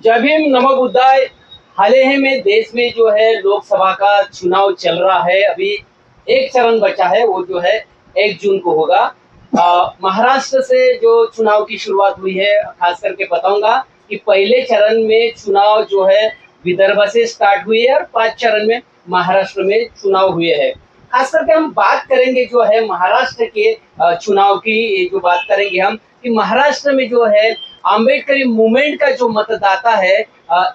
जय भीम, नमो बुद्धाय। हाल ही में देश में जो है लोकसभा का चुनाव चल रहा है। अभी एक चरण बचा है, वो जो है 1 जून को होगा। महाराष्ट्र से जो चुनाव की शुरुआत हुई है, खास करके बताऊंगा कि पहले चरण में चुनाव जो है विदर्भ से स्टार्ट हुई है और 5 चरण में महाराष्ट्र में चुनाव हुए हैं। खास करके हम बात करेंगे जो है महाराष्ट्र के चुनाव की, ये जो बात करेंगे हम कि महाराष्ट्र में जो है आम्बेडकरी मूवमेंट का जो मतदाता है,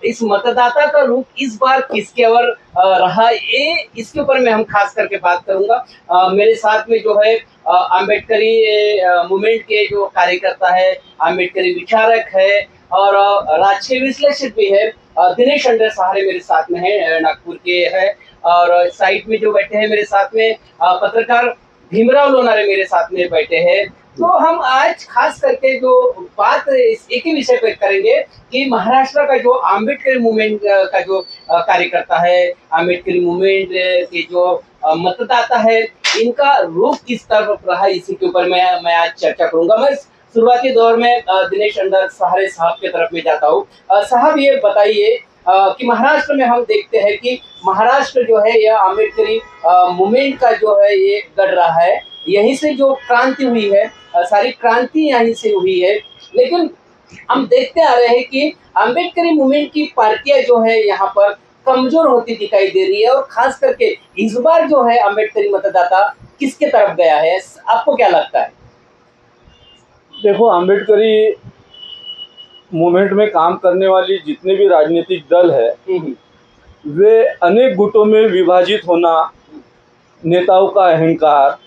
इस मतदाता का रुख इस बार किसके ओर रहा, ये इसके ऊपर में हम खास करके बात करूंगा। मेरे साथ में जो है आम्बेडकरी मूवमेंट के जो कार्यकर्ता है, आम्बेडकरी विचारक है और राजकीय विश्लेषक भी है, दिनेश अंडर सहारे मेरे साथ में है, नागपुर के है। और साइड में जो बैठे हैं मेरे साथ में पत्रकार भीमराव लोनारे मेरे साथ में बैठे हैं। तो हम आज खास करके जो बात एक ही विषय पर करेंगे कि महाराष्ट्र का जो आम्बेडकरी मूवमेंट का जो कार्यकर्ता है, आम्बेडकरी मूवमेंट के जो मतदाता है, इनका रुख किस तरफ रहा, इसी के ऊपर मैं आज चर्चा करूंगा। मैं शुरुआती दौर में दिनेश अंडर सहारे साहब की तरफ में जाता हूँ। साहब, ये बताइए कि महाराष्ट्र में हम देखते हैं कि महाराष्ट्र जो है यह आम्बेडकरी मूवमेंट का जो है ये गढ़ रहा है। यहीं से जो क्रांति हुई है, सारी क्रांति यहीं से हुई है। लेकिन हम देखते आ रहे हैं कि आम्बेडकरी मूवमेंट की पार्टियां जो है यहाँ पर कमजोर होती दिखाई दे रही है। और खास करके इस बार जो है आम्बेडकरी मतदाता किसके तरफ गया है, आपको क्या लगता है? देखो, आम्बेडकरी मूवमेंट में काम करने वाली जितने भी राजनीतिक दल है, वे अनेक गुटों में विभाजित होना, नेताओं का अहंकार,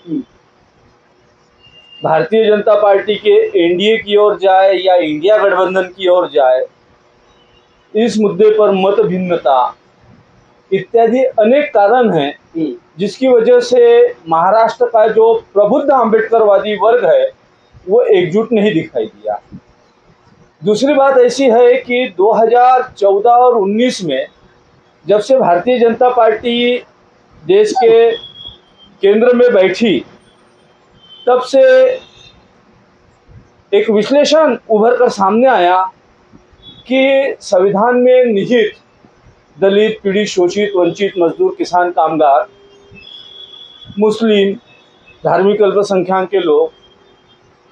भारतीय जनता पार्टी के एनडीए की ओर जाए या इंडिया गठबंधन की ओर जाए, इस मुद्दे पर मत भिन्नता इत्यादि अनेक कारण हैं जिसकी वजह से महाराष्ट्र का जो प्रबुद्ध आम्बेडकरवादी वर्ग है वो एकजुट नहीं दिखाई दिया। दूसरी बात ऐसी है कि 2014 और 19 में जब से भारतीय जनता पार्टी देश के केंद्र में बैठी, तब से एक विश्लेषण उभर कर सामने आया कि संविधान में निहित दलित, पीड़ित, शोषित, वंचित, मजदूर, किसान, कामगार, मुस्लिम, धार्मिक अल्पसंख्यक के लोग,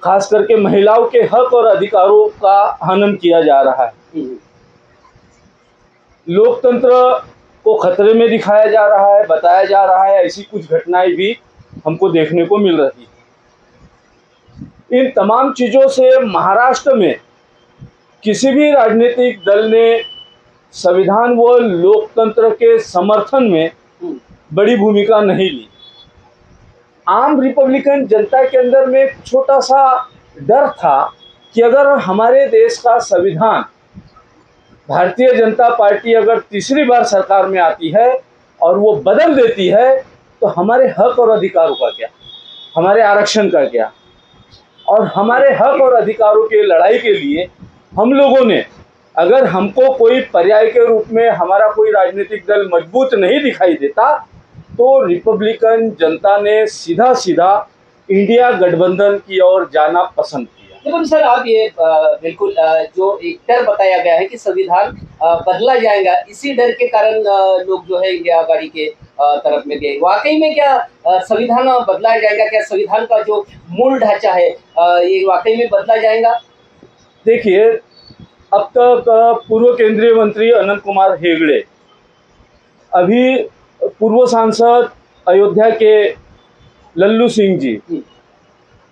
खास करके महिलाओं के हक और अधिकारों का हनन किया जा रहा है। लोकतंत्र को खतरे में दिखाया जा रहा है, बताया जा रहा है। ऐसी कुछ घटनाएं भी हमको देखने को मिल रही है। इन तमाम चीज़ों से महाराष्ट्र में किसी भी राजनीतिक दल ने संविधान व लोकतंत्र के समर्थन में बड़ी भूमिका नहीं ली। आम रिपब्लिकन जनता के अंदर में एक छोटा सा डर था कि अगर हमारे देश का संविधान, भारतीय जनता पार्टी अगर तीसरी बार सरकार में आती है और वो बदल देती है, तो हमारे हक और अधिकारों का क्या, हमारे आरक्षण का क्या। और हमारे हक और अधिकारों की लड़ाई के लिए हम लोगों ने, अगर हमको कोई पर्याय के रूप में हमारा कोई राजनीतिक दल मजबूत नहीं दिखाई देता, तो रिपब्लिकन जनता ने सीधा सीधा इंडिया गठबंधन की ओर जाना पसंद किया। लेकिन सर, आप ये बिल्कुल जो एक डर बताया गया है कि संविधान बदला जाएगा, इसी डर के कारण लोग जो है इंडिया आघाड़ी के तरफ में गए। वाकई में क्या संविधान बदला जाएगा? क्या संविधान का जो मूल ढांचा है ये वाकई में बदला जाएगा? देखिए, अब तक पूर्व केंद्रीय मंत्री अनंत कुमार हेगड़े, अभी पूर्व सांसद अयोध्या के लल्लू सिंह जी,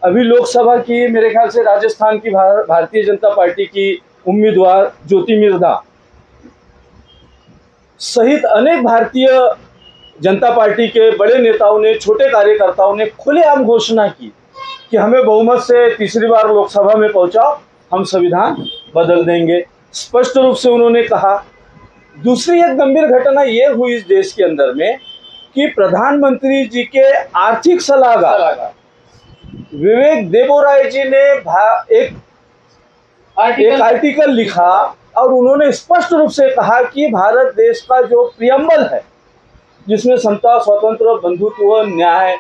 अभी लोकसभा की मेरे ख्याल से राजस्थान की भारतीय जनता पार्टी की उम्मीदवार ज्योति मिर्धा सहित अनेक भारतीय जनता पार्टी के बड़े नेताओं ने, छोटे कार्यकर्ताओं ने खुलेआम घोषणा की कि हमें बहुमत से तीसरी बार लोकसभा में पहुंचाओ, हम संविधान बदल देंगे। स्पष्ट रूप से उन्होंने कहा। दूसरी एक गंभीर घटना ये हुई इस देश के अंदर में कि प्रधानमंत्री जी के आर्थिक सलाहकार विवेक देबोराय जी ने एक आर्टिकल लिखा और उन्होंने स्पष्ट रूप से कहा कि भारत देश का जो प्रियम्बल है, जिसमें समता, स्वतंत्र, बंधुत्व, न्याय,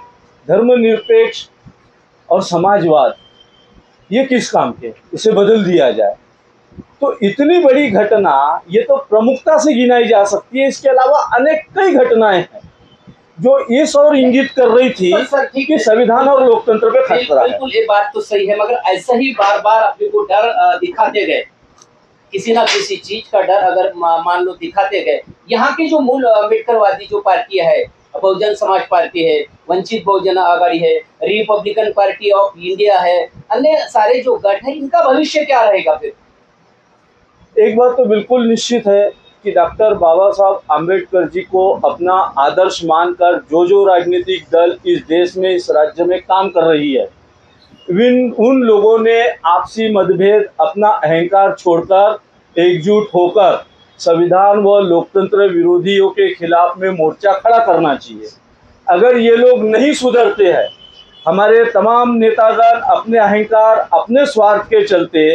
धर्मनिरपेक्ष और समाजवाद, ये किस काम के, इसे बदल दिया जाए। तो इतनी बड़ी घटना ये तो प्रमुखता से गिनाई जा सकती है। इसके अलावा अनेक कई घटनाएं हैं जो इस और इंगित कर रही थी सर, ठीक कि है। संविधान और लोकतंत्र पे खतरा है। बिल्कुल ये बात तो सही है, मगर ऐसा ही बार बार अपने को डर दिखाते गए, किसी ना किसी चीज का डर अगर मान लो दिखाते गए। यहाँ की जो मूल अम्बेडकरवादी जो पार्टियां है, बहुजन समाज पार्टी है, वंचित बहुजन आघाड़ी है, रिपब्लिकन पार्टी ऑफ इंडिया है, अन्य सारे जो गठ है, इनका भविष्य क्या रहेगा फिर? एक बात तो बिल्कुल निश्चित है कि डॉक्टर बाबा साहब आम्बेडकर जी को अपना आदर्श मानकर जो राजनीतिक दल इस देश में, इस राज्य में काम कर रही है, उन लोगों ने आपसी मतभेद, अपना अहंकार छोड़कर एकजुट होकर संविधान व लोकतंत्र विरोधियों के खिलाफ में मोर्चा खड़ा करना चाहिए। अगर ये लोग नहीं सुधरते हैं, हमारे तमाम नेतागण अपने अहंकार, अपने स्वार्थ के चलते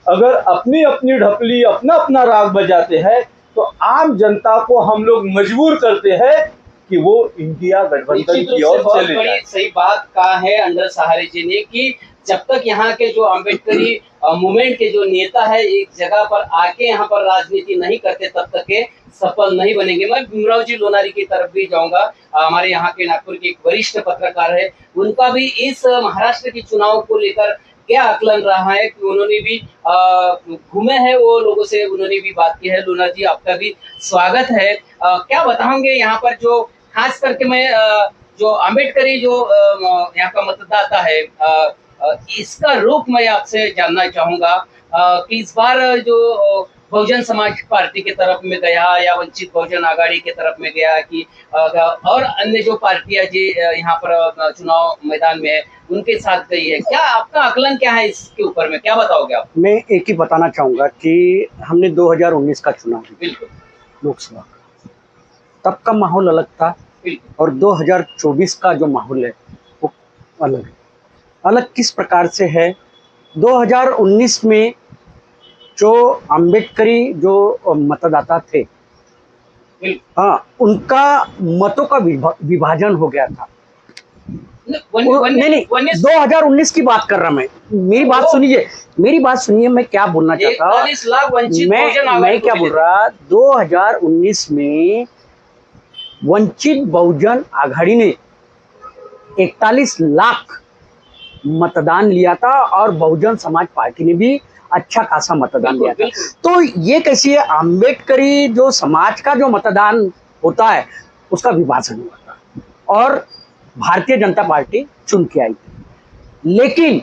अगर अपनी अपनी ढपली, अपना अपना राग बजाते हैं, तो आम जनता को हम लोग मजबूर करते हैं कि वो इंडिया गठबंधन की ओर चले जाए। सही बात कहा है अंडर सहारे जी ने कि जब तक यहाँ के जो अम्बेडकरी मूवमेंट के जो नेता है एक जगह पर आके यहाँ पर राजनीति नहीं करते, तब तक के सफल नहीं बनेंगे। मैं भीमराव जी लोनारी की तरफ भी जाऊंगा। हमारे यहाँ के नागपुर के एक वरिष्ठ पत्रकार है, उनका भी इस महाराष्ट्र के चुनाव को लेकर क्या आकलन रहा है कि उन्होंने भी घूमे हैं वो लोगों से, उन्होंने भी बात की है। लोनार जी, आपका भी स्वागत है। क्या बताओगे यहाँ पर जो खास करके मैं जो अम्बेडकरी जो यहाँ का मतदाता है, इसका रुख मैं आपसे जानना चाहूंगा कि इस बार जो बहुजन समाज पार्टी के तरफ में गया या वंचित बहुजन आघाड़ी के तरफ में गया कि और अन्य जो पार्टियां जी यहाँ पर चुनाव मैदान में है उनके साथ गई है, क्या आपका आकलन क्या है इसके ऊपर में, क्या बताओगे आप? मैं एक ही बताना चाहूँगा कि हमने 2019 का चुनाव बिल्कुल लोकसभा, तब का माहौल अलग था और 2024 का जो माहौल है वो अलग है। अलग किस प्रकार से है? 2019 में जो अम्बेडकरी जो मतदाता थे, हाँ, उनका मतों का विभाजन हो गया था। नहीं, 2019 की बात कर रहा मैं। मेरी बात सुनिए, मैं क्या बोलना चाहता हूँ। मैं क्या बोल रहा, 2019 में वंचित बहुजन आघाड़ी ने 41 लाख मतदान लिया था और बहुजन समाज पार्टी ने भी अच्छा खासा मतदान लिया था। तो ये कैसी है, अम्बेडकरी जो समाज का जो मतदान होता है उसका विभाजन हुआ था और भारतीय जनता पार्टी चुन के आई थी। लेकिन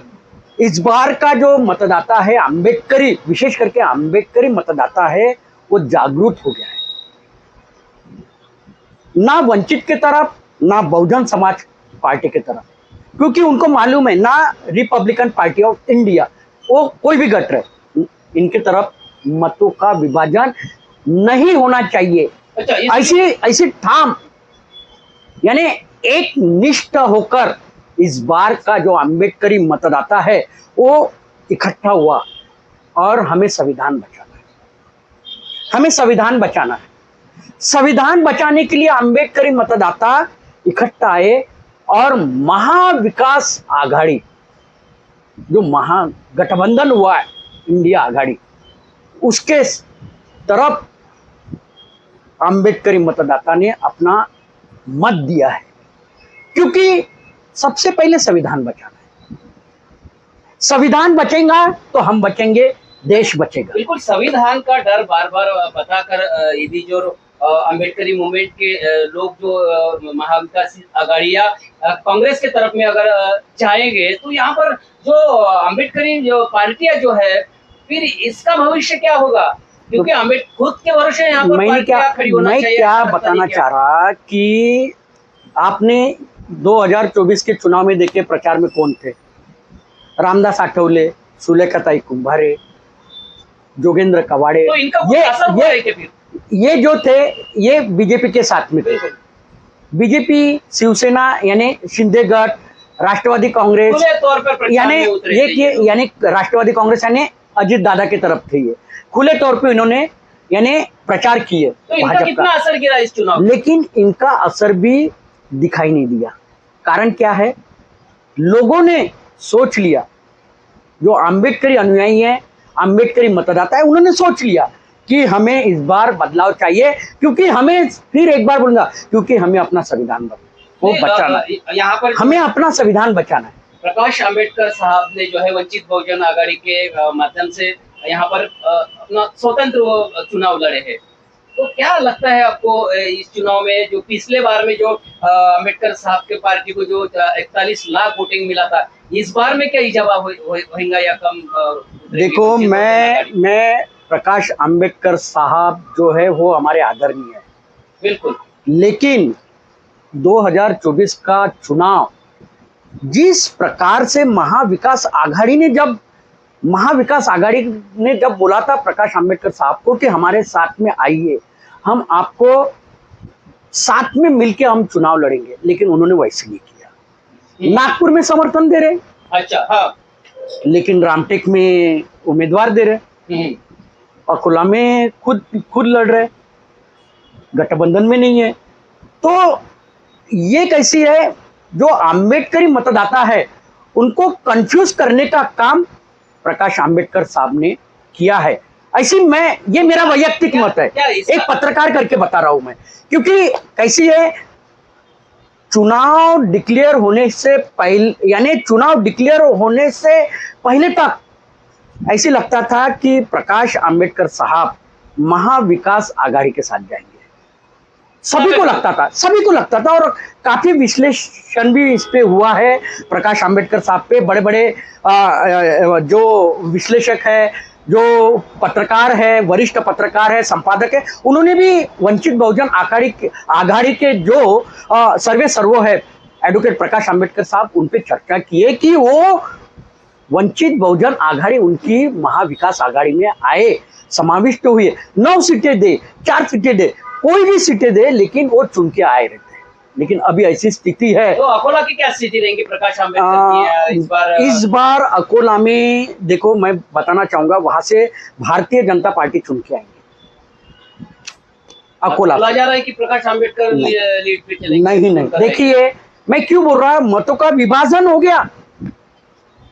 इस बार का जो मतदाता है अम्बेडकरी, विशेष करके अम्बेडकरी मतदाता है, वो जागरूक हो गया है। ना वंचित के तरफ, ना बहुजन समाज पार्टी के तरफ, क्योंकि उनको मालूम है ना रिपब्लिकन पार्टी ऑफ इंडिया, वो कोई भी गठ रहे, इनके तरफ मतों का विभाजन नहीं होना चाहिए। ऐसी ठाम, यानी एक निष्ठ होकर इस बार का जो अम्बेडकरी मतदाता है वो इकट्ठा हुआ और हमें संविधान बचाना है, हमें संविधान बचाना है। संविधान बचाने के लिए अम्बेडकरी मतदाता इकट्ठा आए और महाविकास आघाड़ी, जो महागठबंधन हुआ है इंडिया आघाड़ी, उसके तरफ अम्बेडकरी मतदाता ने अपना मत दिया है, क्योंकि सबसे पहले संविधान बचाना है। संविधान बचेगा तो हम बचेंगे, देश बचेगा। बिल्कुल, संविधान का डर बार बार बताकर यदि जो अम्बेडकरी मूवमेंट के लोग जो महाविकास आघाड़ी या कांग्रेस के तरफ में अगर जाएंगे तो यहाँ पर जो अम्बेडकरी जो पार्टियां जो है, फिर इसका भविष्य क्या होगा? क्योंकि अम्बेडकर खुद के भरोसे यहाँ पर पार्टियां खड़ी होना चाहिए। मैं क्या बताना चाह रहा कि आपने 2024 के चुनाव में देखे प्रचार में कौन थे? रामदास आठवले, सुलेखाताई कुंभारे, जोगेंद्र कवाड़े, तो इनका ये जो थे ये बीजेपी के साथ में थे। बीजेपी, शिवसेना यानी शिंदे गट, राष्ट्रवादी कांग्रेस यानी राष्ट्रवादी कांग्रेस यानी अजीत दादा की तरफ थे, ये खुले तौर पे इन्होंने यानी प्रचार किए। तो इनका कितना असर गिरा इस चुनाव? लेकिन इनका असर भी दिखाई नहीं दिया। कारण क्या है? लोगों ने सोच लिया, जो अम्बेडकरी अनुयायी हैं, अम्बेडकरी मतदाता है, उन्होंने सोच लिया कि हमें इस बार बदलाव चाहिए, क्योंकि हमें, फिर एक बार बोलूंगा, क्योंकि हमें अपना संविधान को बचाना है, यहाँ पर हमें अपना संविधान बचाना है। प्रकाश आंबेडकर साहब ने जो है वंचित बहुजन आघाड़ी के माध्यम से यहाँ पर अपना स्वतंत्र वो चुनाव लड़े हैं। तो क्या लगता है आपको इस चुनाव में, जो पिछले बार में जो आंबेडकर साहब के पार्टी को जो 41 लाख वोटिंग मिला था, इस बार में क्या इजाफा होगा या कम? देखो, मैं प्रकाश आंबेडकर साहब जो है वो हमारे आदरणीय है, बिल्कुल, लेकिन 2024 का चुनाव जिस प्रकार से महाविकास आघाड़ी ने जब बोला था प्रकाश आंबेडकर साहब को कि हमारे साथ में आइए, हम आपको साथ में मिलके हम चुनाव लड़ेंगे, लेकिन उन्होंने वैसे नहीं किया। नागपुर में समर्थन दे रहे, अच्छा, हाँ, लेकिन रामटेक में उम्मीदवार दे रहे, अकोला में खुद लड़ रहे, गठबंधन में नहीं है। तो ये कैसी है, जो आंबेडकरी मतदाता है उनको कंफ्यूज करने का काम प्रकाश आंबेडकर साहब ने किया है। ऐसी ये मेरा वैयक्तिक मत है, एक पत्रकार करके बता रहा हूं मैं, क्योंकि कैसी है, चुनाव डिक्लेयर होने से पहले तक ऐसे लगता था कि प्रकाश आंबेडकर साहब महाविकास आघाड़ी के साथ जाएंगे, सभी को लगता था और काफी विश्लेषण भी इस पे हुआ है प्रकाश आंबेडकर साहब पे। बड़े बड़े जो विश्लेषक है, जो पत्रकार है, वरिष्ठ पत्रकार है, संपादक है, उन्होंने भी वंचित बहुजन आघाड़ी के जो सर्वो है एडवोकेट प्रकाश आंबेडकर साहब, उन पे चर्चा की है कि वो वंचित बहुजन आघाड़ी उनकी महाविकास आघाड़ी में आए, समाविष्ट हुए, 9 सीटें दे, 4 सीटें दे, कोई भी सीटें दे, लेकिन वो चुन के आए रहते हैं। लेकिन अभी ऐसी स्थिति है। तो अकोला की क्या स्थिति रहेगी प्रकाश आंबेडकर की इस बार अकोला में देखो, मैं बताना चाहूंगा, वहां से भारतीय जनता पार्टी चुन के आएंगे। अकोला जा रहा है कि प्रकाश आंबेडकर लीड पे चलेंगे? नहीं, देखिए मैं क्यों बोल रहा हूं, मतों का विभाजन हो गया,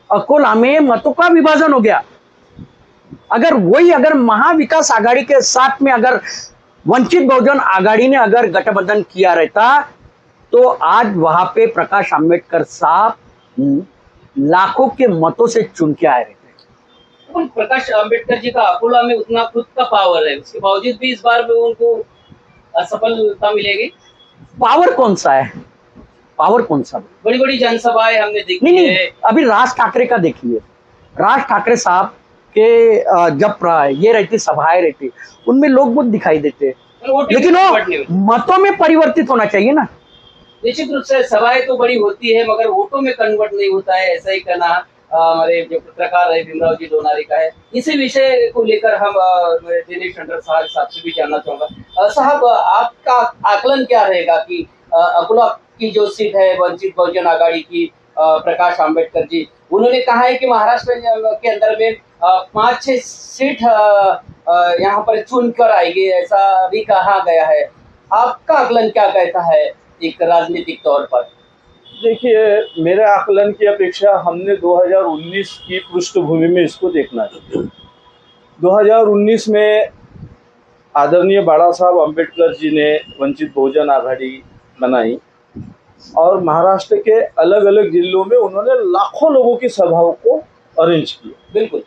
अकोला में मतों का विभाजन हो गया। अगर महाविकास आघाड़ी के साथ में अगर वंचित बहुजन आघाड़ी ने अगर गठबंधन किया रहता, तो आज वहां पे प्रकाश आंबेडकर साहब लाखों के मतों से चुन के आए रहते। प्रकाश आंबेडकर जी का अकोला में उतना खुद का पावर है, उसके बावजूद भी इस बार में उनको असफलता मिलेगी। पावर कौन सा है? बड़ी बड़ी जनसभाएं हमने देखी है। अभी राज ठाकरे का देखिए, राज ठाकरे साहब के जब ये रहती सभाएं रहती, उनमें लोग बहुत दिखाई देते, लेकिन वो मतों में परिवर्तित होना चाहिए ना। निश्चित रूप से सभाएं तो बड़ी होती है, मगर वोटों में कन्वर्ट नहीं होता है, ऐसा ही कहना हमारे जो पत्रकार है भीमराव जी लोनारी का है। इसी विषय को लेकर हम दिनेश टंडन साहब से भी जानना चाहूंगा। साहब, आपका आकलन क्या रहेगा कि अकोला की जो सीट है वंचित बहुजन आघाड़ी की, प्रकाश आंबेडकर जी, उन्होंने कहा है कि महाराष्ट्र के अंदर में 5-6 सीट यहाँ पर चुन कर आएगी, ऐसा भी कहा गया है। आपका आकलन क्या कहता है एक राजनीतिक तौर पर? देखिए, मेरे आकलन की अपेक्षा हमने 2019 की पृष्ठभूमि में इसको देखना चाहिए। 2019 में आदरणीय बाला साहब अम्बेडकर जी ने वंचित बहुजन आघाड़ी बनाई और महाराष्ट्र के अलग अलग जिलों में उन्होंने लाखों लोगों की सभाओं को अरेंज किया। बिल्कुल।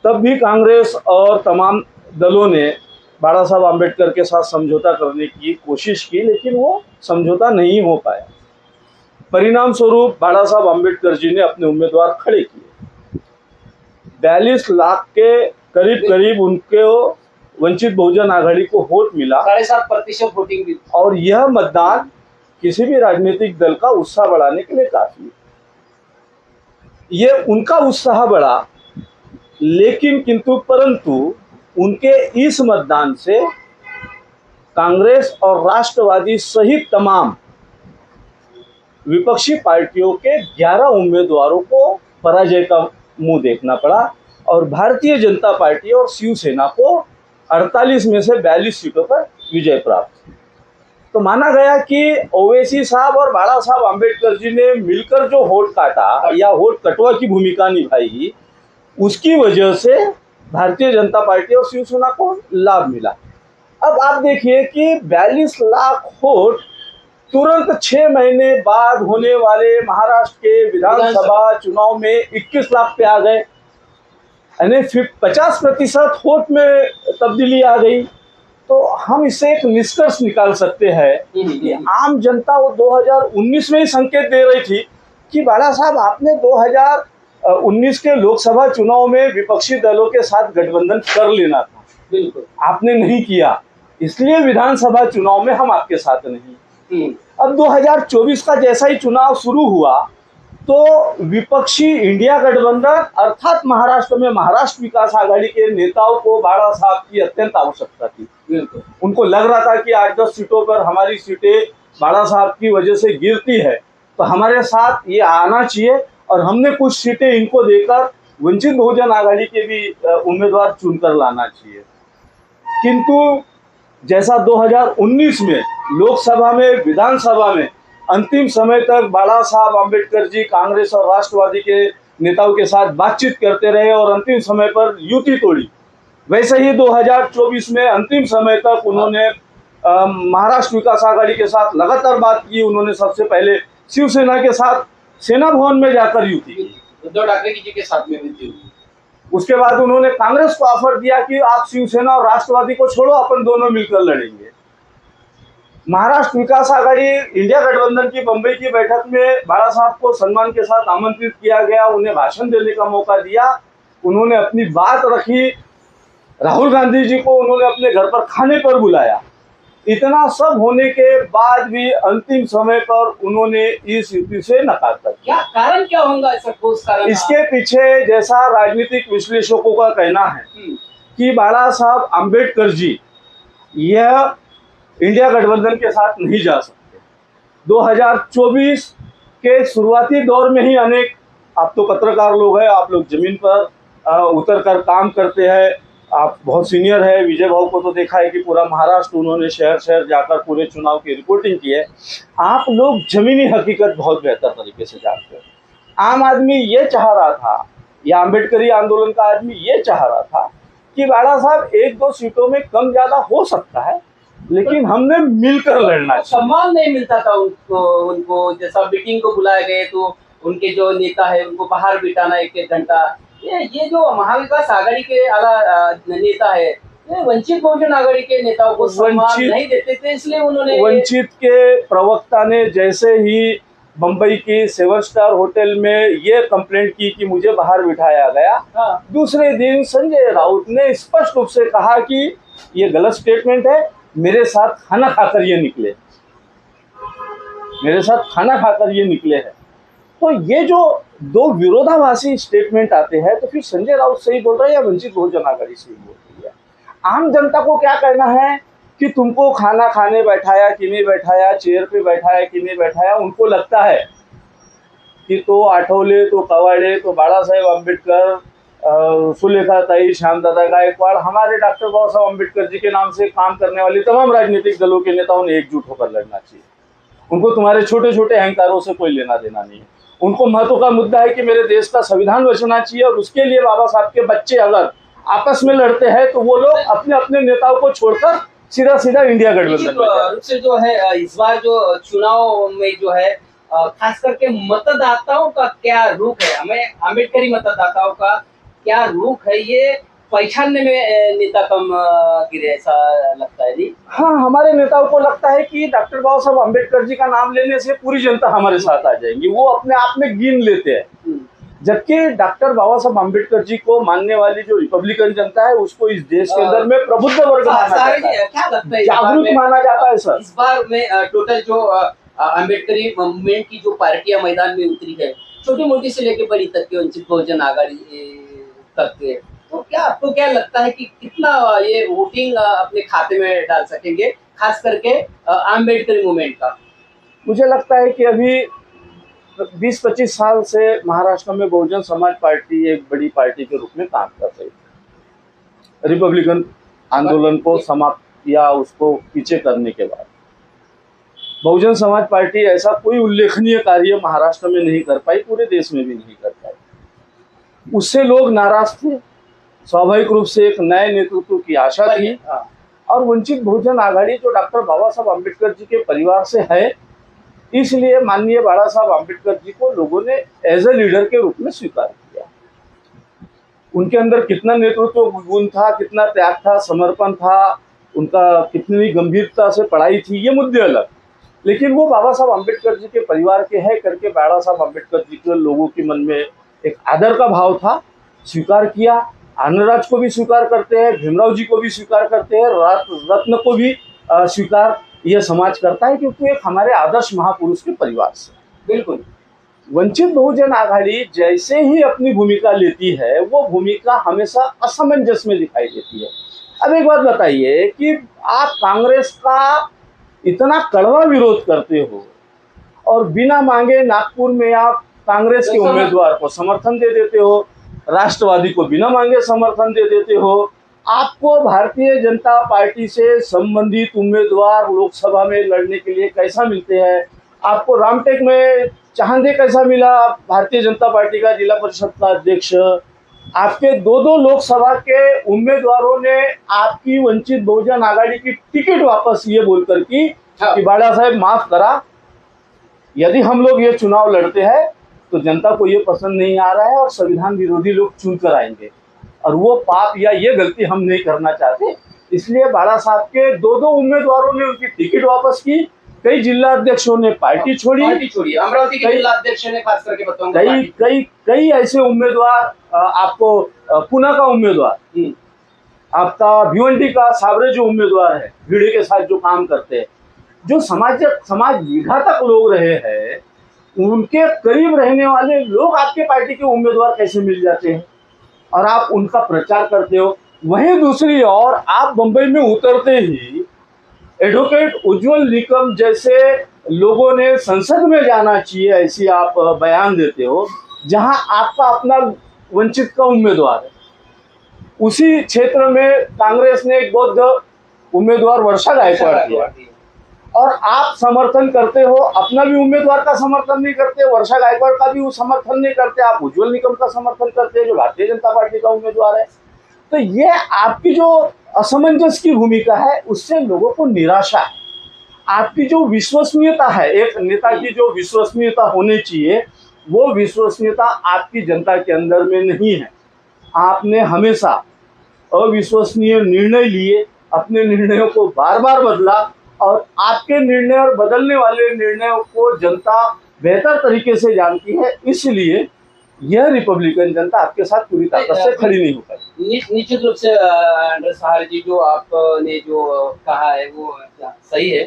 तब भी कांग्रेस और तमाम दलों ने बाला साहब अम्बेडकर के साथ समझौता करने की कोशिश की, लेकिन वो समझौता नहीं हो पाया। परिणाम स्वरूप बाला साहब अम्बेडकर जी ने अपने उम्मीदवार खड़े किए। 42 लाख के करीब उनके वंचित बहुजन आघाड़ी को वोट मिला, 7.5% वोटिंग भी, और यह मतदान किसी भी राजनीतिक दल का उत्साह बढ़ाने के लिए काफी है। ये उनका उत्साह बढ़ा, लेकिन परंतु उनके इस मतदान से कांग्रेस और राष्ट्रवादी सहित तमाम विपक्षी पार्टियों के 11 उम्मीदवारों को पराजय का मुंह देखना पड़ा और भारतीय जनता पार्टी और शिवसेना को 48 में से 42 सीटों पर विजय प्राप्त। तो माना गया कि ओवैसी साहब और बाला साहब अम्बेडकर जी ने मिलकर जो वोट काटा या वोट कटवा की भूमिका निभाई, उसकी वजह से भारतीय जनता पार्टी और शिवसेना को लाभ मिला। अब आप देखिए कि 42 लाख वोट तुरंत 6 महीने बाद होने वाले महाराष्ट्र के विधानसभा चुनाव में 21 लाख पे आ गए, यानी 50% वोट में तब्दीली आ गई। तो हम इससे एक निष्कर्ष निकाल सकते हैं कि आम जनता वो 2019 में ही संकेत दे रही थी कि बाला साहब आपने 2019 के लोकसभा चुनाव में विपक्षी दलों के साथ गठबंधन कर लेना था, बिल्कुल आपने नहीं किया, इसलिए विधानसभा चुनाव में हम आपके साथ नहीं। अब 2024 का जैसा ही चुनाव शुरू हुआ तो विपक्षी इंडिया गठबंधन अर्थात महाराष्ट्र में महाराष्ट्र विकास आघाड़ी के नेताओं को बाला साहब की अत्यंत आवश्यकता थी। उनको लग रहा था कि 8-10 सीटों पर हमारी सीटें बाला साहब की वजह से गिरती है, तो हमारे साथ ये आना चाहिए और हमने कुछ सीटें इनको देकर वंचित बहुजन आघाड़ी के भी उम्मीदवार चुनकर लाना चाहिए। किंतु जैसा 2019 में लोकसभा में विधानसभा में अंतिम समय तक बाला साहब अम्बेडकर जी कांग्रेस और राष्ट्रवादी के नेताओं के साथ बातचीत करते रहे और अंतिम समय पर युति तोड़ी, वैसे ही 2024 में अंतिम समय तक उन्होंने महाराष्ट्र विकास आघाड़ी के साथ लगातार बात की। उन्होंने सबसे पहले शिवसेना के साथ सेना भवन में जाकर युति की, उद्धव ठाकरे जी के साथ में भी थी। उसके बाद उन्होंने कांग्रेस को ऑफर दिया कि आप शिवसेना और राष्ट्रवादी को छोड़ो, अपन दोनों मिलकर लड़ेंगे। महाराष्ट्र विकास आघाड़ी इंडिया गठबंधन की बंबई की बैठक में बाला साहब को सम्मान के साथ आमंत्रित किया गया, उन्हें भाषण देने का मौका दिया, उन्होंने अपनी बात रखी, राहुल गांधी जी को उन्होंने अपने घर पर खाने पर बुलाया। इतना सब होने के बाद भी अंतिम समय पर उन्होंने इस युति से नकार कर दिया। क्या कारण क्या होगा ऐसा ठोस कारण? इसके पीछे जैसा राजनीतिक विश्लेषकों का कहना है कि बाला साहब अम्बेडकर जी यह इंडिया गठबंधन के साथ नहीं जा सकते। 2024 के शुरुआती दौर में ही अनेक, आप तो पत्रकार लोग हैं, आप लोग जमीन पर उतर कर काम करते हैं, आप बहुत सीनियर है, विजय भाव को तो देखा है कि पूरा महाराष्ट्र उन्होंने शहर शहर जाकर पूरे चुनाव की रिपोर्टिंग की है। आप लोग जमीनी हकीकत बहुत बेहतर तरीके से जानते हैं। आम आदमी ये चाह रहा था, या अम्बेडकरी आंदोलन का आदमी ये चाह रहा था कि बाला साहब 1-2 सीटों में कम ज्यादा हो सकता है, लेकिन हमने मिलकर लड़ना। सम्मान नहीं मिलता था उनको जैसा मीटिंग को बुलाए गए तो उनके जो नेता है उनको बाहर बिठाना 1-1 घंटा। ये जो महाविकास आघाड़ी के आला नेता है, ये वंचित बहुजन आघाड़ी के नेताओं को सम्मान नहीं देते थे, इसलिए उन्होंने वंचित के प्रवक्ता ने जैसे ही बंबई की 7 स्टार होटल में ये कंप्लेंट की कि मुझे बाहर बिठाया गया, दूसरे दिन संजय राउत ने स्पष्ट रूप से कहा कि ये गलत स्टेटमेंट है, मेरे साथ खाना खाकर ये निकले, मेरे साथ खाना खाकर ये निकले हैं। तो ये जो दो विरोधाभासी स्टेटमेंट आते हैं, तो फिर संजय राउत सही बोल रहे हैं या वंचित बहुजन आघाड़ी सही बोल रही है? आम जनता को क्या कहना है कि तुमको खाना खाने बैठाया कि नहीं बैठाया, चेयर पे बैठाया कि नहीं बैठाया, उनको लगता है कि तो आठवले, तो कवाड़े, तो बाला साहेब अम्बेडकर, सुलेखा ताई, श्यामदादा गायकवाड़, हमारे डॉक्टर बाबा साहब अम्बेडकर जी के नाम से काम करने वाले तमाम राजनीतिक दलों के नेताओं ने एकजुट होकर लड़ना चाहिए। उनको तुम्हारे छोटे छोटे अहंकारों से कोई लेना देना नहीं है। उनको महत्व का मुद्दा है कि मेरे देश का संविधान बचना चाहिए, और उसके लिए बाबा साहब के बच्चे अगर आपस में लड़ते हैं तो वो लोग अपने अपने नेताओं को छोड़कर सीधा सीधा इंडिया गठबंधन से जो है इस बार जो चुनाव में जो है खास करके मतदाताओं का क्या रुख है, हमें अम्बेडकरी मतदाताओं का क्या रुख है, ये पहचानने में नेता कम गिरे ऐसा लगता है जी? हाँ, हमारे नेताओं को लगता है कि डॉक्टर बाबा साहब अम्बेडकर जी का नाम लेने से पूरी जनता हमारे साथ आ जाएंगी, वो अपने आप में गिन लेते हैं। जबकि डॉक्टर बाबा साहब अम्बेडकर जी को मानने वाली जो रिपब्लिकन जनता है, उसको इस देश के अंदर में प्रबुद्ध वर्ग माना जाता है, क्या लगता है जागरूक माना जाता है। सर, इस बार में टोटल जो अम्बेडकरी मूवमेंट की जो पार्टियां मैदान में उतरी है, छोटी मोटी से लेके बड़ी तक के, वंचित बहुजन आघाड़ी तक के, तो क्या आपको क्या लगता है कि कितना ये वोटिंग अपने खाते में डाल सकेंगे, खास करके अम्बेडकरी मूवमेंट का? मुझे लगता है कि अभी 20-25 साल से महाराष्ट्र में बहुजन समाज पार्टी एक बड़ी पार्टी के रूप में काम कर रही है। रिपब्लिकन आंदोलन को समाप्त या उसको पीछे करने के बाद बहुजन समाज पार्टी ऐसा कोई उल्लेखनीय कार्य महाराष्ट्र में नहीं कर पाई, पूरे देश में भी नहीं कर पाई। उससे लोग नाराज थे। स्वाभाविक रूप से एक नए नेतृत्व की आशा थी। हाँ, और वंचित बहुजन आघाड़ी जो डॉक्टर बाबा साहब अम्बेडकर जी के परिवार से है, इसलिए माननीय बाबा साहब अम्बेडकर जी को लोगों ने एज ए लीडर के रूप में स्वीकार किया। उनके अंदर कितना नेतृत्व गुण था, कितना त्याग था, समर्पण था, उनका कितनी गंभीरता से पढ़ाई थी, ये मुद्दे अलग। लेकिन वो बाबा साहब अम्बेडकर जी के परिवार के है करके बाबा साहब अम्बेडकर जी के लोगों के मन में एक आदर का भाव था, स्वीकार किया। आनंदराज को भी स्वीकार करते हैं, भीमराव जी को भी स्वीकार करते हैं, रत्न को भी स्वीकार यह समाज करता है, क्योंकि एक हमारे आदर्श महापुरुष के परिवार से। बिल्कुल। वंचित बहुजन आघाड़ी जैसे ही अपनी भूमिका लेती है, वो भूमिका हमेशा असमंजस में दिखाई देती है। अब एक बात बताइए कि आप कांग्रेस का इतना कड़वा विरोध करते हो और बिना मांगे नागपुर में आप कांग्रेस के उम्मीदवार को समर्थन दे देते हो, राष्ट्रवादी को बिना मांगे समर्थन दे देते हो। आपको भारतीय जनता पार्टी से संबंधित उम्मीदवार लोकसभा में लड़ने के लिए कैसा मिलते हैं? आपको रामटेक में चांदे कैसा मिला, भारतीय जनता पार्टी का जिला परिषद का अध्यक्ष? आपके दो लोकसभा के उम्मीदवारों ने आपकी वंचित बहुजन आघाड़ी की टिकट वापस ये बोलकर कि बाला साहेब माफ करा, यदि हम लोग ये चुनाव लड़ते हैं तो जनता को ये पसंद नहीं आ रहा है और संविधान विरोधी लोग चुन कर आएंगे, और वो पाप या ये गलती हम नहीं करना चाहते। इसलिए बाला साहब के दो उम्मीदवारों ने उनकी टिकट वापस की, कई जिला अध्यक्षों ने पार्टी छोड़ी। अमरावती के जिला अध्यक्ष ने खास करके बताऊंगा, कई ऐसे उम्मीदवार, आपको पुणे का उम्मीदवार, आपका भिवंडी का साबरे जो उम्मीदवार है, भीड़े के साथ जो काम करते हैं, जो समाज विघातक लोग रहे हैं, उनके करीब रहने वाले लोग आपके पार्टी के उम्मीदवार कैसे मिल जाते हैं और आप उनका प्रचार करते हो। वहीं दूसरी ओर आप बंबई में उतरते ही एडवोकेट उज्जवल निकम जैसे लोगों ने संसद में जाना चाहिए ऐसी आप बयान देते हो, जहां आपका अपना वंचित का उम्मीदवार है। उसी क्षेत्र में कांग्रेस ने एक बौद्ध उम्मीदवार वर्षा गायकवाड़ दिया और आप समर्थन करते हो, अपना भी उम्मीदवार का समर्थन नहीं करते, वर्षा गायकवाड़ का भी समर्थन नहीं करते, आप उज्जवल निकम का समर्थन करते हैं जो भारतीय जनता पार्टी का उम्मीदवार है। तो ये आपकी जो असमंजस की भूमिका है, उससे लोगों को निराशा है। आपकी जो विश्वसनीयता है, एक नेता की जो विश्वसनीयता होनी चाहिए, वो विश्वसनीयता आपकी जनता के अंदर में नहीं है। आपने हमेशा अविश्वसनीय निर्णय लिए, अपने निर्णयों को बार बार बदला, और आपके निर्णय और बदलने वाले निर्णयों को जनता बेहतर तरीके से जानती है। इसलिए यह रिपब्लिकन जनता आपके साथ पूरी ताकत से खड़ी नहीं हो पाई। निश्चित रूप से सहार जी, जो आपने जो कहा है वो सही है।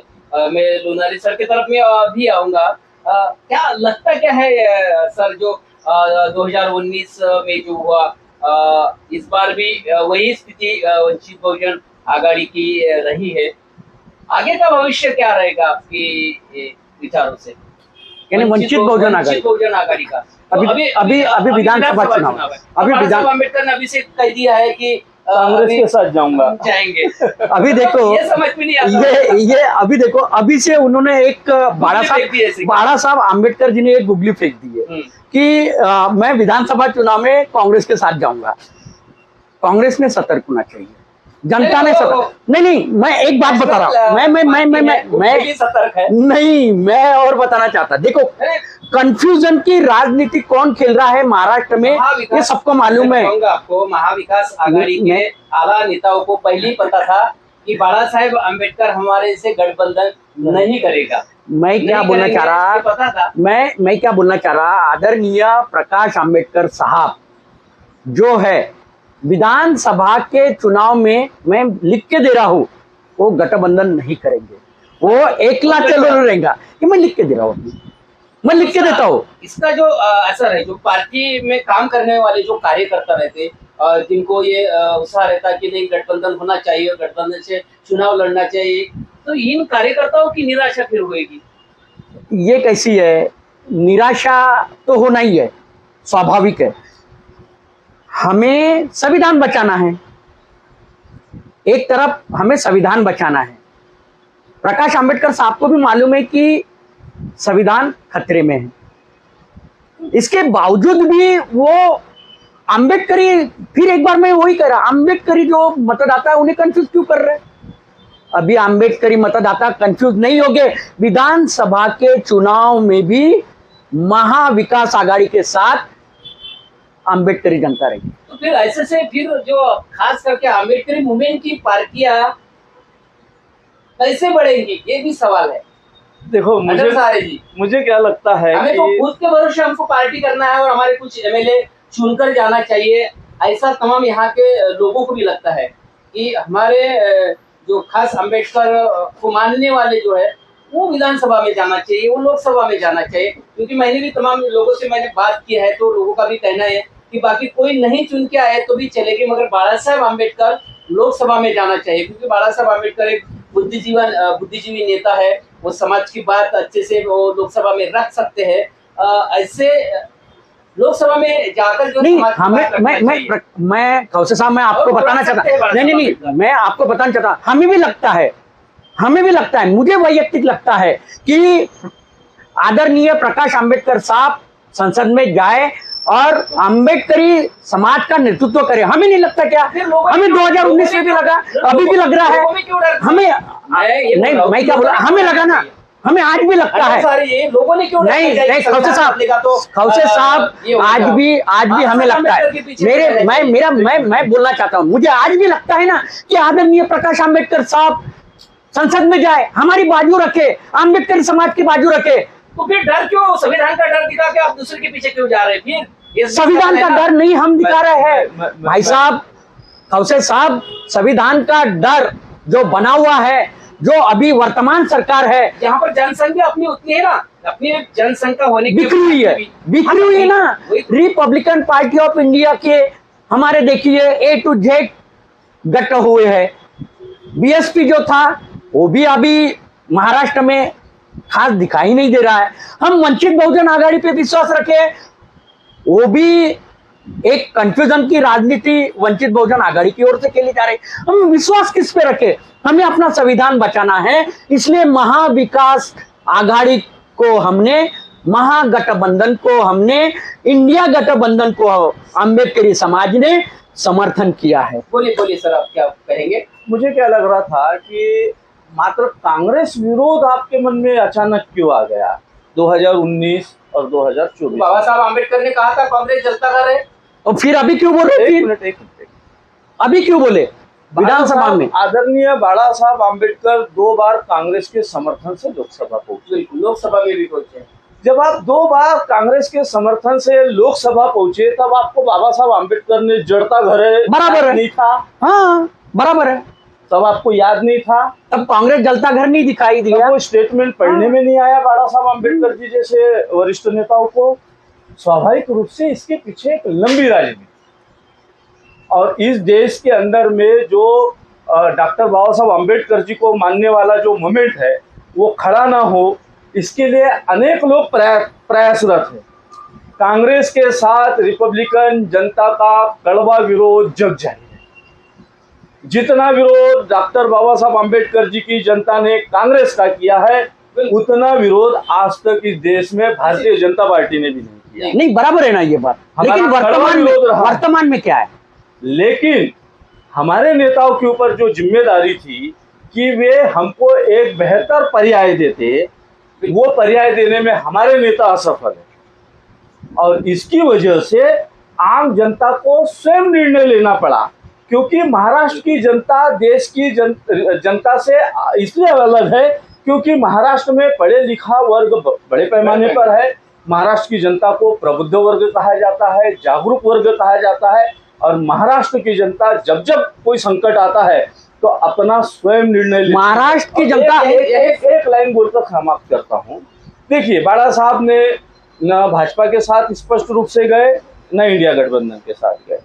मैं लोनारी सर की तरफ में भी आऊंगा। क्या लगता क्या है सर, जो 2019 में जो हुआ, इस बार भी वही स्थिति वंचित बहुजन आघाड़ी की रही है। आगे का भविष्य क्या रहेगा आपके विचारों से, यानी वंचित बहुजन आघाड़ी का? अभी विधानसभा चुनाव है, अभी अम्बेडकर ने अभी से कह दिया है कि कांग्रेस के साथ जाएंगे। अभी देखो, ये समझ में नहीं आता। ये अभी देखो, अभी से उन्होंने एक बाड़ा साहब अम्बेडकर जी ने एक गुगली फेंक दी है कि मैं विधानसभा चुनाव में कांग्रेस के साथ जाऊंगा। कांग्रेस ने सतर्क होना चाहिए, जनता ने सतर्क नहीं, मैं एक बात बता रहा हूँ, मैं सतर्क है नहीं, मैं और बताना चाहता। देखो, कंफ्यूजन की राजनीति कौन खेल रहा है महाराष्ट्र में, ये सबको मालूम है। आपको महाविकास आघाड़ी के आला नेताओं को पहले ही पता था कि बाला साहेब अम्बेडकर हमारे से गठबंधन नहीं करेगा। मैं क्या बोलना चाह रहा, मैं क्या बोलना चाह रहा, आदरणीय प्रकाश आंबेडकर साहब जो है विधानसभा के चुनाव में, मैं लिख के दे रहा हूँ, वो गठबंधन नहीं करेंगे, वो एकला चल रहेगा। ये मैं लिख के दे रहा हूँ, मैं लिख के देता हूँ। इसका जो असर है, जो पार्टी में काम करने वाले जो कार्यकर्ता रहते, जिनको ये उत्साह रहता कि नहीं गठबंधन होना चाहिए, गठबंधन से चुनाव लड़ना चाहिए, तो इन कार्यकर्ताओं की निराशा फिर होगी। ये कैसी है निराशा, तो होना ही है, स्वाभाविक है। हमें संविधान बचाना है, एक तरफ हमें संविधान बचाना है। प्रकाश आंबेडकर साहब को भी मालूम है कि संविधान खतरे में है, इसके बावजूद भी वो अम्बेडकरी, फिर एक बार मैं वही कह रहा, अम्बेडकरी जो मतदाता है उन्हें कंफ्यूज क्यों कर रहे हैं? अभी अम्बेडकरी मतदाता कंफ्यूज नहीं होंगे। विधानसभा के चुनाव में भी महाविकास आघाड़ी के साथ अम्बेडकरी जनता रहेगी। तो फिर ऐसे से फिर जो खास करके अम्बेडकरी मूवमेंट की पार्टियां कैसे बढ़ेंगी, ये भी सवाल है। देखो अटल सारे जी, मुझे क्या लगता है हमें तो कि खुद के भरोसे हमको पार्टी करना है और हमारे कुछ एमएलए चुनकर जाना चाहिए, ऐसा तमाम यहाँ के लोगों को भी लगता है कि हमारे जो खास अम्बेडकर को मानने वाले जो है वो विधानसभा में जाना चाहिए, वो लोकसभा में जाना चाहिए। क्योंकि मैंने भी तमाम लोगों से मैंने बात की है तो लोगों का भी कहना है कि बाकी कोई नहीं चुन के आए तो भी चलेगी, मगर बाला साहब अम्बेडकर लोकसभा में जाना चाहिए। क्योंकि बाला साहब अम्बेडकर एक बुद्धिजीवी नेता है, वो समाज की बात अच्छे से वो लोकसभा में रख सकते हैं। ऐसे लोकसभा में जाकर जो नहीं, समाज की हमें बात रखना चाहिए। मैं कौशल साहब, मैं आपको और वो बताना रख सकते चाहता हैं बाला नहीं, साहब मैं आपको बताना चाहता, हमें भी लगता है, मुझे वैयक्तिक लगता है कि आदरणीय प्रकाश आंबेडकर साहब संसद में जाए और अम्बेडकरी समाज का नेतृत्व करे। हमें नहीं लगता क्या? फिर लोगों हमें में 2019 में भी लगा, अभी भी लग रहा है लोगों में क्यों डर? हमें। नहीं, बताऊं मैं कि क्या बोला, लोगों ने हमें क्यों लगा डर ना, किया? हमें आज भी लगता है। सारे ये लोगों ने क्यों नहीं नहीं, खौसे साहब आज भी हमें लगता है, मैं बोलना चाहता हूँ, मुझे आज भी लगता है ना कि आदरणीय प्रकाश आंबेडकर साहब संसद में जाए, हमारी बाजू रखे, आंबेडकर समाज की बाजू रखे। तो फिर डर क्यों? संविधान का डर दिखा के आप दूसरे के पीछे क्यों जा रहे हैं? फिर ये संविधान का डर नहीं हम दिखा रहे हैं भाई साहब, खौसे साहब, संविधान का डर जो बना हुआ है, जो अभी वर्तमान सरकार है, यहाँ पर जनसंख्या अपनी उतनी है ना, अपनी जनसंख्या होने की बिखरी हुई है ना। रिपब्लिकन पार्टी ऑफ इंडिया के हमारे देखिए A to Z गट हुए हैं। बीएसपी जो था वो भी अभी महाराष्ट्र में खास दिखाई नहीं दे रहा है। हम वंचित बहुजन आघाड़ी पे विश्वास रखे, वो भी एक कंफ्यूजन की राजनीति वंचित बहुजन आघाड़ी की ओर से खेली जा रही। हम विश्वास किस पे रखे? हमें अपना संविधान बचाना है, इसलिए महाविकास आघाड़ी को हमने, महागठबंधन को हमने, इंडिया गठबंधन को अम्बेडकरी समाज ने समर्थन किया है। बोलिए सर, आप क्या कहेंगे? मुझे क्या लग रहा था कि मात्र कांग्रेस विरोध आपके मन में अचानक क्यों आ गया 2019 और 2024? बाबा साहब आम्बेडकर ने कहा था कांग्रेस जलता घर है, और फिर अभी क्यों बोले? एक मिनट, अभी क्यों बोले? विधानसभा में आदरणीय बाला साहब आम्बेडकर 2 बार कांग्रेस के समर्थन से लोकसभा पहुंचे। लोकसभा में भी पहुंचे। जब आप 2 बार कांग्रेस के समर्थन से लोकसभा पहुंचे, तब आपको बाबा साहब आम्बेडकर ने जड़ता घर है बराबर है, नहीं था? हाँ बराबर है, तब आपको याद नहीं था? तब कांग्रेस जलता घर नहीं दिखाई दिया, वो स्टेटमेंट पढ़ने में नहीं आया बाला साहब आम्बेडकर जी जैसे वरिष्ठ नेताओं को? स्वाभाविक रूप से इसके पीछे एक लंबी राजनीति, और इस देश के अंदर में जो डॉक्टर बाबा साहब आम्बेडकर जी को मानने वाला जो मूवमेंट है वो खड़ा ना हो, इसके लिए अनेक लोग प्रयासरत हैं। कांग्रेस के साथ रिपब्लिकन जनता का कड़वा विरोध जग जारी है। जितना विरोध डॉक्टर बाबा साहब आम्बेडकर जी की जनता ने कांग्रेस का किया है, उतना विरोध आज तक इस देश में भारतीय जनता पार्टी ने भी नहीं किया। नहीं, बराबर है ना ये बात, लेकिन वर्तमान में क्या है? लेकिन हमारे नेताओं के ऊपर जो जिम्मेदारी थी कि वे हमको एक बेहतर पर्याय देते, वो पर्याय देने में हमारे नेता असफल है, और इसकी वजह से आम जनता को स्वयं निर्णय लेना पड़ा। क्योंकि महाराष्ट्र की जनता देश की जनता से इसलिए अलग है क्योंकि महाराष्ट्र में पढ़े लिखा वर्ग बड़े पैमाने पर है। महाराष्ट्र की जनता को प्रबुद्ध वर्ग कहा जाता है, जागरूक वर्ग कहा जाता है, और महाराष्ट्र की जनता जब जब कोई संकट आता है तो अपना स्वयं निर्णय लेती है। महाराष्ट्र की जनता एक लाइन बोलकर समाप्त करता हूँ। देखिए, बाला साहब ने न भाजपा के साथ स्पष्ट रूप से गए, न इंडिया गठबंधन के साथ गए।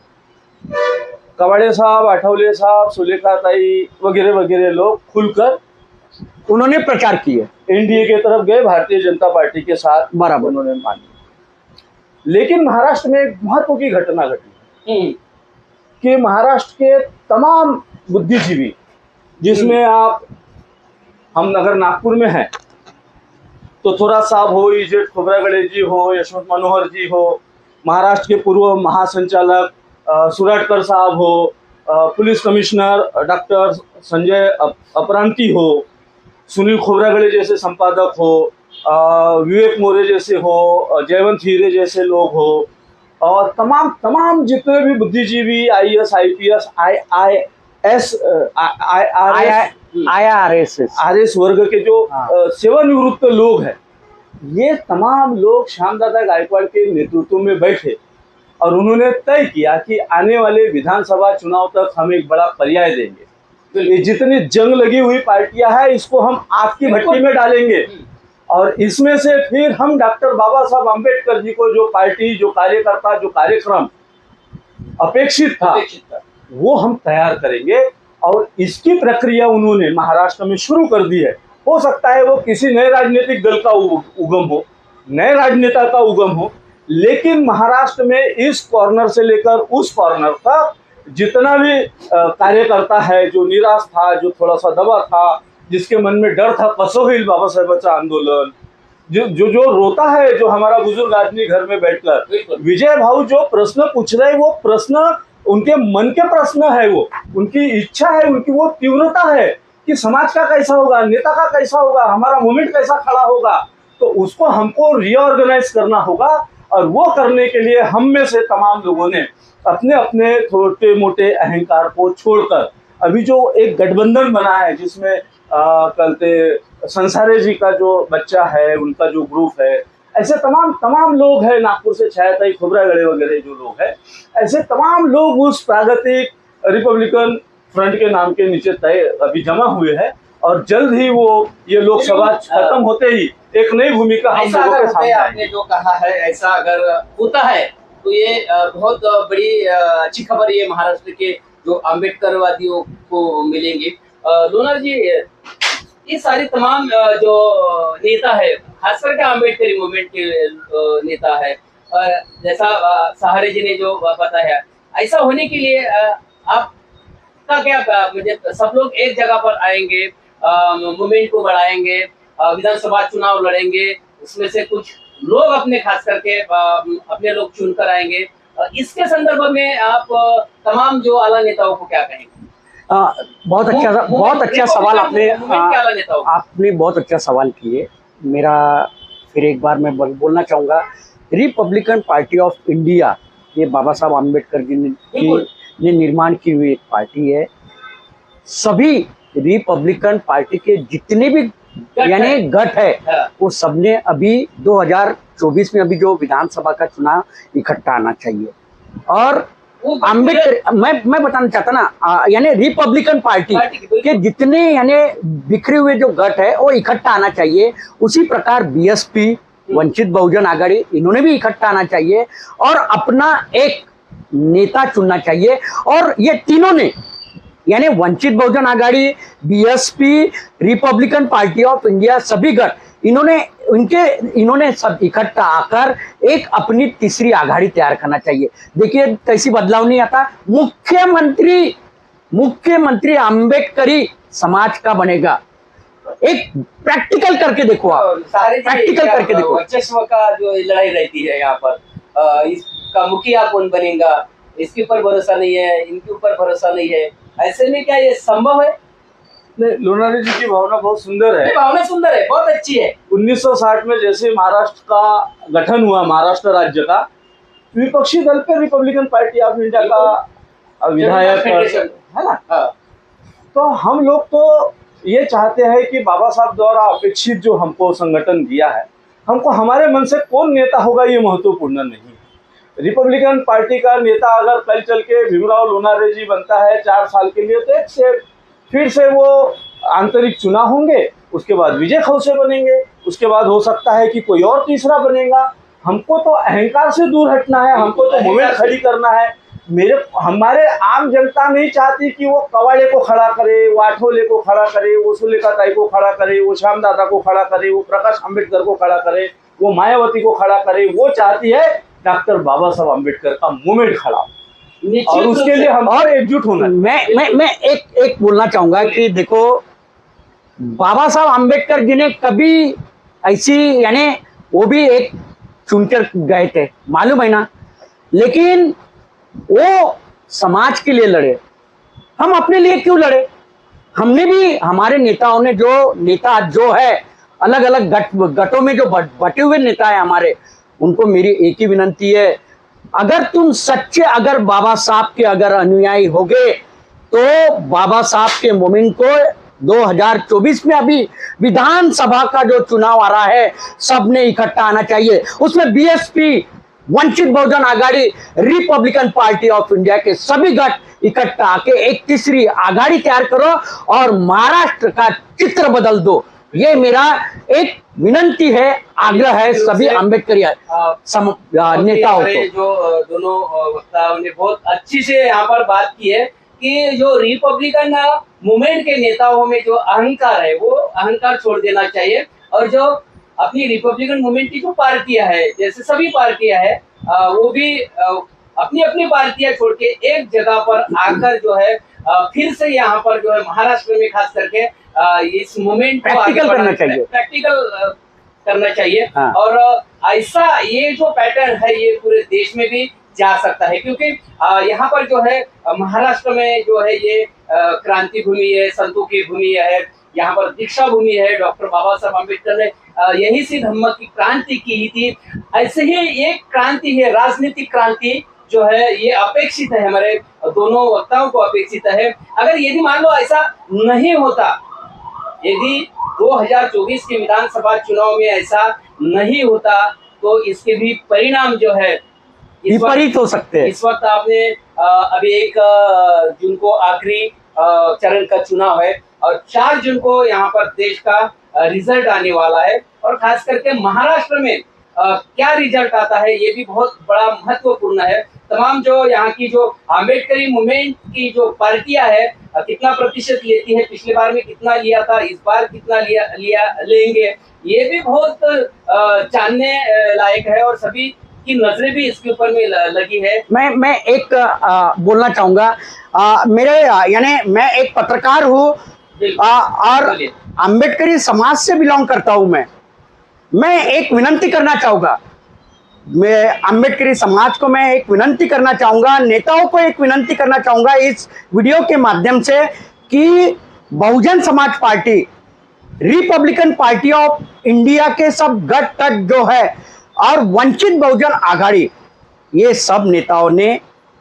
कवाड़े साहब, आठवले साहब, सुलेखाताई वगैरह वगैरह लोग खुलकर उन्होंने प्रचार किए, एनडीए के तरफ गए, भारतीय जनता पार्टी के साथ बराबर उन्होंने मानी। लेकिन महाराष्ट्र में एक महत्व की घटना घटी कि महाराष्ट्र के तमाम बुद्धिजीवी, जिसमें हम अगर नागपुर में हैं तो थोरा साहब हो, इजेट खोबरागड़े जी हो, यशवंत मनोहर जी हो, महाराष्ट्र के पूर्व महासंचालक सुराटकर साहब हो, police commissioner doctor Sanjay Aparanti हो, सुनील खोबरागड़े जैसे संपादक हो, विवेक मोरे जैसे हो, जयवंत हीरे जैसे लोग हो, और तमाम जितने भी बुद्धिजीवी IAS IPS IIS RS वर्ग के जो सेवानिवृत्त लोग हैं, ये तमाम लोग श्यामदादा गायकवाड़ के नेतृत्व में बैठे और उन्होंने तय किया कि आने वाले विधानसभा चुनाव तक हम एक बड़ा पर्याय देंगे। तो ये जितनी जंग लगी हुई पार्टियां हैं, इसको हम आग की भट्टी में डालेंगे और इसमें से फिर हम डॉक्टर बाबा साहब अम्बेडकर जी को जो पार्टी, जो कार्यकर्ता, जो कार्यक्रम अपेक्षित था वो हम तैयार करेंगे। और इसकी प्रक्रिया उन्होंने महाराष्ट्र में शुरू कर दी है। हो सकता है वो किसी नए राजनीतिक दल का उगम हो, नए राजनेता का उगम हो, लेकिन महाराष्ट्र में इस कॉर्नर से लेकर उस कॉर्नर तक जितना भी कार्यकर्ता है, जो निराश था, जो थोड़ा सा दबा था, जिसके मन में डर था कसं होईल बाबासाहेबांचं आंदोलन, जो रोता है, जो हमारा बुजुर्ग आदमी घर में बैठकर विजय भाऊ जो प्रश्न पूछ रहे, वो प्रश्न उनके मन के प्रश्न है, वो उनकी इच्छा है, उनकी वो तीव्रता है कि समाज का कैसा होगा, नेता का कैसा होगा, हमारा मूवमेंट कैसा खड़ा होगा। तो उसको हमको रीऑर्गेनाइज करना होगा और वो करने के लिए हम में से तमाम लोगों ने अपने अपने छोटे मोटे अहंकार को छोड़कर अभी जो एक गठबंधन बना है, जिसमें कहते संसारे जी का जो बच्चा है, उनका जो ग्रुप है, ऐसे तमाम लोग हैं, नागपुर से छायाताई खोबरागड़े वगैरह जो लोग हैं, ऐसे तमाम लोग उस प्रागतिक रिपब्लिकन फ्रंट के नाम के नीचे तय अभी जमा हुए हैं और जल्द ही वो ये लोकसभा खत्म होते ही एक नई भूमिका हम लोगों के सामने आपने जो कहा है, ऐसा अगर होता है तो ये बहुत बड़ी अच्छी खबर ये महाराष्ट्र के जो अम्बेडकरवादियों को मिलेंगे। लोनार जी, ये सारी तमाम जो नेता है, खास करके अम्बेडकरी मूवमेंट के नेता है, जैसा सहारे जी ने जो बताया, ऐसा होने के लिए आपका क्या, मुझे सब लोग एक जगह पर आएंगे, मूवमेंट को बढ़ाएंगे, विधानसभा चुनाव लड़ेंगे, उसमें से कुछ लोग अपने खास करके अपने लोग चुनकर आएंगे। इसके संदर्भ में आप तमाम जो आला नेताओं को क्या कहेंगे? बहुत अच्छा सवाल आपने बहुत अच्छा सवाल किए। मेरा फिर एक बार मैं बोलना चाहूँगा, रिपब्लिकन पार्टी ऑफ इंडिया ये बाबा साहब आम्बेडकर जी ने निर्माण की हुई एक पार्टी है। सभी रिपब्लिकन पार्टी के जितने भी यानी गठ है, वो सबने अभी 2024 में अभी जो विधानसभा का चुनाव इकट्ठा आना चाहिए। और अम्बेडकर मैं बताना चाहता ना, यानी रिपब्लिकन पार्टी के जितने यानी बिखरे हुए जो गठ है वो इकट्ठा आना चाहिए। उसी प्रकार BSP, वंचित बहुजन आघाड़ी, इन्होंने भी इकट्ठा आना चाहिए और अपना एक नेता चुनना चाहिए। और ये तीनों ने यानी Vanchit Bahujan Aghadi, BSP, republican party of India, सभी गठ इन्होंने सब इकट्ठा आकर एक अपनी तीसरी आघाड़ी तैयार करना चाहिए। देखिए कैसी बदलाव नहीं आता, मुख्यमंत्री अम्बेडकरी समाज का बनेगा। एक प्रैक्टिकल करके देखो आप, प्रैक्टिकल करके देखो। वर्चस्व का जो लड़ाई रहती है यहाँ पर, इसका मुखिया कौन बनेगा, इसके ऊपर भरोसा नहीं है, इनके ऊपर भरोसा नहीं है, ऐसे में क्या ये संभव है? लोनारी जी की भावना बहुत सुंदर है, भावना सुंदर है, बहुत अच्छी है। 1960 में जैसे महाराष्ट्र का गठन हुआ, महाराष्ट्र राज्य का, विपक्षी दल पे रिपब्लिकन पार्टी ऑफ इंडिया का विधायक है ना। तो हम लोग तो ये चाहते हैं कि बाबा साहब द्वारा अपेक्षित जो हमको संगठन दिया है, हमको हमारे मन से कौन नेता होगा ये महत्वपूर्ण नहीं। रिपब्लिकन पार्टी का नेता अगर कल चल के भीमराव लोनारे जी बनता है 4 साल के लिए, तो फिर से वो आंतरिक चुनाव होंगे, उसके बाद विजय खौसे बनेंगे, उसके बाद हो सकता है कि कोई और तीसरा बनेगा। हमको तो अहंकार से दूर हटना है, हमको तो मूवमेंट खड़ी करना है। हमारे आम जनता नहीं चाहती कि वो कवाड़े को खड़ा करे, वो आठवले को खड़ा करे, वो सुलेखाताई को खड़ा करे, वो श्यामदादा को खड़ा करे, वो प्रकाश अम्बेडकर को खड़ा करे, वो मायावती को खड़ा करे। वो चाहती है डॉक्टर बाबा साहब अम्बेडकर का मूवमेंट खड़ा, और उसके लिए हम और एकजुट होना। मैं एक बोलना चाहूंगा कि देखो, बाबा साहब अम्बेडकर जी ने कभी ऐसी यानी वो भी एक चुनकर गए थे, मालूम है ना, लेकिन वो समाज के लिए लड़े, हम अपने लिए क्यों लड़े? हमने भी, हमारे नेताओं ने नेता जो है अलग अलग गठों में जो बटे हुए नेता है हमारे, उनको मेरी एक ही विनंती है, अगर तुम सच्चे अगर बाबा साहब के अगर अनुयायी होगे तो बाबा साहब के मूवमेंट को 2024 में अभी विधानसभा का जो चुनाव आ रहा है सबने इकट्ठा आना चाहिए। उसमें BSP, Vanchit Bahujan Aghadi, Republican party of India के सभी गठ इकट्ठा आके एक तीसरी आघाड़ी तैयार करो और महाराष्ट्र का चित्र बदल दो। ये मेरा एक विनंती है, आग्रह है सभी अम्बेडकरी नेताओं को। जो दोनों वक्ताओं ने बहुत अच्छी से यहाँ पर बात की है कि जो रिपब्लिकन मूवमेंट के नेताओं में जो अहंकार है वो अहंकार छोड़ देना चाहिए, और जो अपनी रिपब्लिकन मूवमेंट की जो पार्टियां है, जैसे सभी पार्टियां है, वो भी अपनी अपनी पार्टियां छोड़ के एक जगह पर आकर जो है फिर से यहाँ पर जो है महाराष्ट्र में खास करके इस मूवमेंट को प्रैक्टिकल करना चाहिए। हाँ। और ऐसा ये जो पैटर्न है ये पूरे देश में भी जा सकता है, क्योंकि यहाँ पर जो है महाराष्ट्र में जो है ये क्रांति भूमि है, संतों की भूमि है, यहाँ पर दीक्षा भूमि है। डॉक्टर बाबा साहब अम्बेडकर ने यही से धम्म की क्रांति की थी। ऐसे ही एक क्रांति है, राजनीतिक क्रांति जो है ये अपेक्षित है, हमारे दोनों वक्ताओं को अपेक्षित है। अगर यदि मान लो ऐसा नहीं होता, यदि 2024 के विधानसभा चुनाव में ऐसा नहीं होता तो इसके भी परिणाम जो है विपरीत हो सकते हैं। इस वक्त आपने अभी 1 जून को आखिरी चरण का चुनाव है और 4 जून को यहाँ पर देश का रिजल्ट आने वाला है, और खास करके महाराष्ट्र में क्या रिजल्ट आता है ये भी बहुत बड़ा महत्वपूर्ण है। तमाम जो यहाँ की जो अम्बेडकरी मूवमेंट की जो पार्टियां है कितना प्रतिशत लेती है, पिछले बार में कितना लिया था, इस बार कितना लेंगे, ये भी बहुत जानने लायक है और सभी की नजरें भी इसके ऊपर में लगी है। मैं एक बोलना चाहूंगा, मेरे यानी मैं एक पत्रकार हूँ और अम्बेडकरी समाज से बिलोंग करता हूँ। मैं एक विनंती करना चाहूंगा, मैं अम्बेडकरी समाज को मैं एक विनंती करना चाहूंगा, नेताओं को एक विनंती करना चाहूंगा इस वीडियो के माध्यम से कि Bahujan Samaj party, Republican party of India के सब गठ तट जो है और वंचित बहुजन आघाड़ी, ये सब नेताओं ने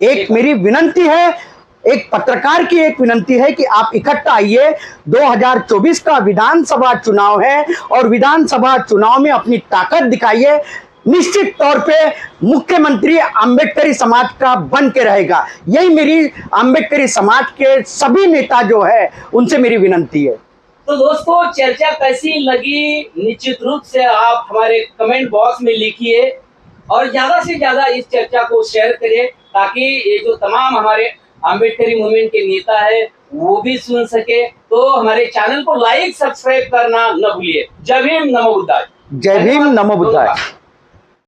एक मेरी विनंती है, एक पत्रकार की एक विनंती है कि आप इकट्ठा आइए। 2024 का विधानसभा चुनाव है और विधानसभा चुनाव में अपनी ताकत दिखाइए। निश्चित तौर पे मुख्यमंत्री अम्बेडकरी समाज का बन के रहेगा। यही मेरी अम्बेडकरी समाज के सभी नेता जो है उनसे मेरी विनंती है। तो दोस्तों, चर्चा कैसी लगी निश्चित रूप से आप हमारे कमेंट बॉक्स में लिखिए और ज्यादा से ज्यादा इस चर्चा को शेयर करिए ताकि ये जो तमाम हमारे अम्बेडकरी मूवमेंट के नेता है वो भी सुन सके। तो हमारे चैनल को लाइक सब्सक्राइब करना न भूलिए। जय भीम, नमो बुद्धाय। जय भीम, नमो बुद्धाय।